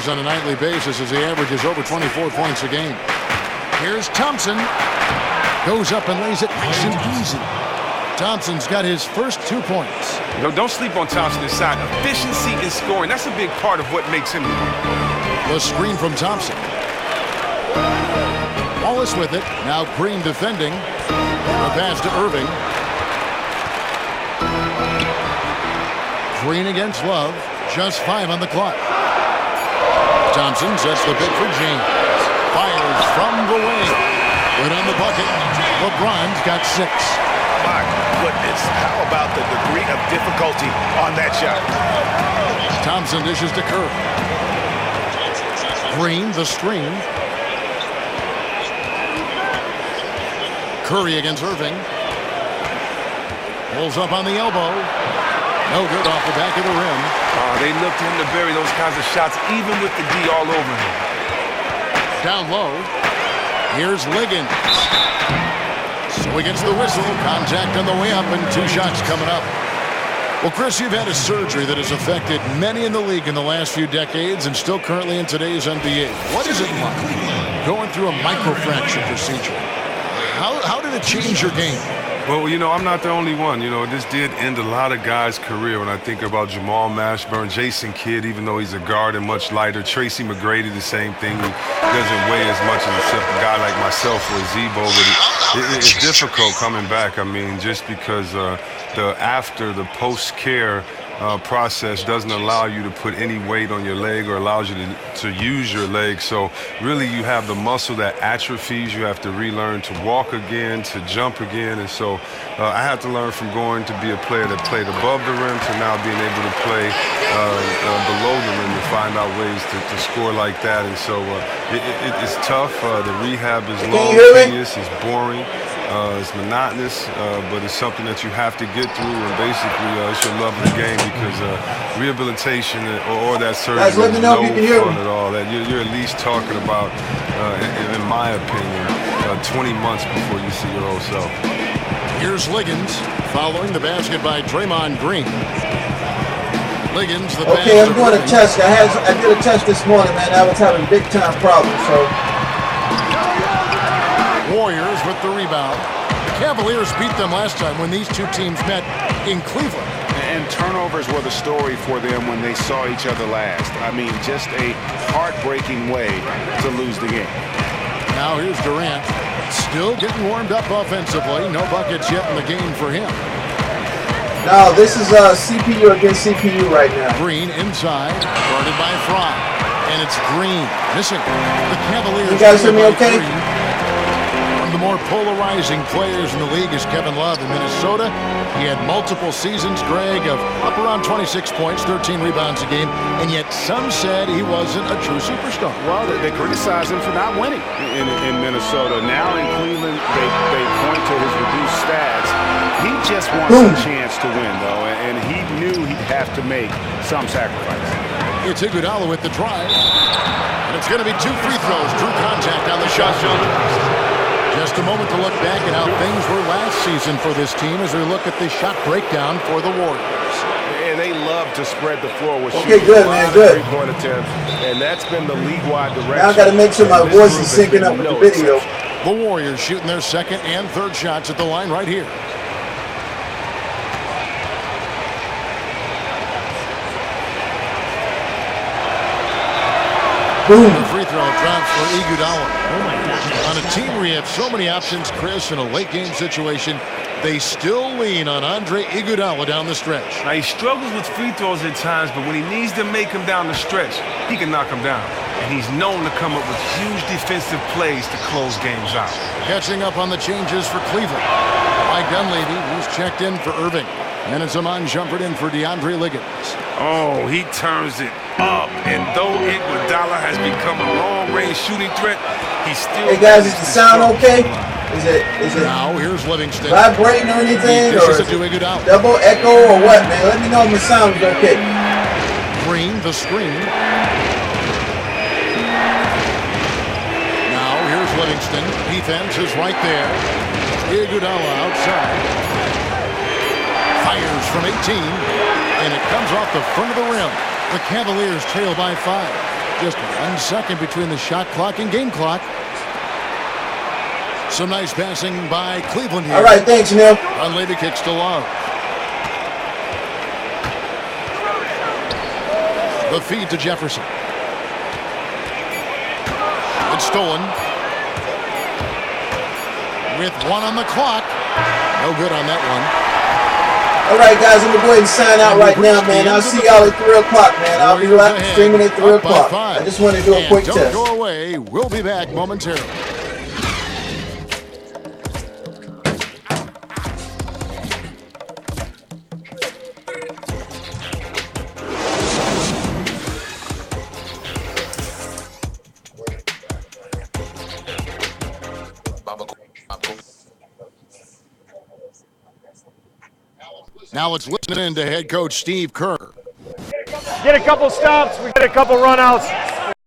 on a nightly basis as he averages over 24 points a game. Here's Thompson. Goes up and lays it nice and easy. Thompson's got his first 2 points. No, don't sleep on Thompson inside. Efficiency in scoring, that's a big part of what makes him. The screen from Thompson. Wallace with it. Now Green defending. A pass to Irving. Green against Love. Just 5 on the clock. Thompson sets the pick for James. Fires from the wing. Right on the bucket. LeBron's got 6. My goodness, how about the degree of difficulty on that shot? Thompson dishes to Curry. Green, the screen. Curry against Irving. Pulls up on the elbow. No good off the back of the rim. They look to him to bury those kinds of shots, even with the D all over him. Down low. Here's Liggins. So he gets the whistle. Contact on the way up and 2 shots coming up. Well, Chris, you've had a surgery that has affected many in the league in the last few decades and still currently in today's NBA. What is it like going through a microfracture procedure? How did it change your game? Well, you know, I'm not the only one. You know, this did end a lot of guys' career. When I think about Jamal Mashburn, Jason Kidd, even though he's a guard and much lighter, Tracy McGrady, the same thing. He doesn't weigh as much as a guy like myself or Zebo, but it's difficult coming back. I mean, just because the post-care process doesn't allow you to put any weight on your leg or allows you to use your leg. So really you have the muscle that atrophies. You have to relearn to walk again, to jump again. And so I had to learn from going to be a player that played above the rim to now being able to play below the rim to find out ways to score like that. And so it's tough. The rehab is long, tedious, it's boring. It's monotonous, but it's something that you have to get through, and basically it's your love of the game because rehabilitation or that surgery is no fun at all. That you're at least talking about, in my opinion, 20 months before you see your old self. Here's Liggins following the basket by Draymond Green. Liggins, the okay, I'm doing a test. I did a test this morning, man. I was having big time problems, so. Warriors with the rebound. The Cavaliers beat them last time when these two teams met in Cleveland. And turnovers were the story for them when they saw each other last. I mean, just a heartbreaking way to lose the game. Now here's Durant. Still getting warmed up offensively. No buckets yet in the game for him. No, this is CPU against CPU right now. Green inside, guarded by Fry. And it's Green missing. The Cavaliers. You guys hear me okay? One of the more polarizing players in the league is Kevin Love in Minnesota. He had multiple seasons, Greg, of up around 26 points, 13 rebounds a game, and yet some said he wasn't a true superstar. Well, they criticized him for not winning in Minnesota. Now in Cleveland, they point to his reduced stats. He just wants a chance to win, though, and he knew he'd have to make some sacrifice. It's Iguodala with the drive, and it's going to be 2 free throws. Drew contact on the shot. Just a moment to look back at how things were last season for this team as we look at the shot breakdown for the Warriors. And they love to spread the floor with okay, good, man, good. Three-point attempts, and that's been the league-wide direction. Now I got to make sure my voice is syncing up with the video. The Warriors shooting their second and third shots at the line right here. Boom. The free throw drops for Iguodala. Oh my God. On a team where you have so many options, Chris, in a late game situation, they still lean on Andre Iguodala down the stretch. Now he struggles with free throws at times, but when he needs to make them down the stretch, he can knock them down. And he's known to come up with huge defensive plays to close games out. Catching up on the changes for Cleveland. Mike Dunleavy, who's checked in for Irving. And it's Amon Shumpert in for DeAndre Liggins. Oh, he turns it up. And though Iguodala has become a long-range shooting threat, he still... Hey, guys, is the sound okay? Is it now, here's Livingston. vibrating or anything? Or is it Iguodala? Double echo or what, man? Let me know if the sound is okay. Green, the screen. Now, here's Livingston. Defense is right there. Iguodala outside. Fires from 18, and it comes off the front of the rim. The Cavaliers trail by 5. Just 1 second between the shot clock and game clock. Some nice passing by Cleveland here. All right, thanks, Neil. Dunleavy kicks to Love. The feed to Jefferson. It's stolen. With 1 on the clock. No good on that one. All right, guys, I'm going to go ahead and sign out right now, man. I'll see y'all at 3 o'clock, man. I'll be live streaming at 3 o'clock. I just want to do a quick test. Don't go away. We'll be back momentarily. Now let's listen in to head coach Steve Kerr. Get a couple stops, we get a couple runouts.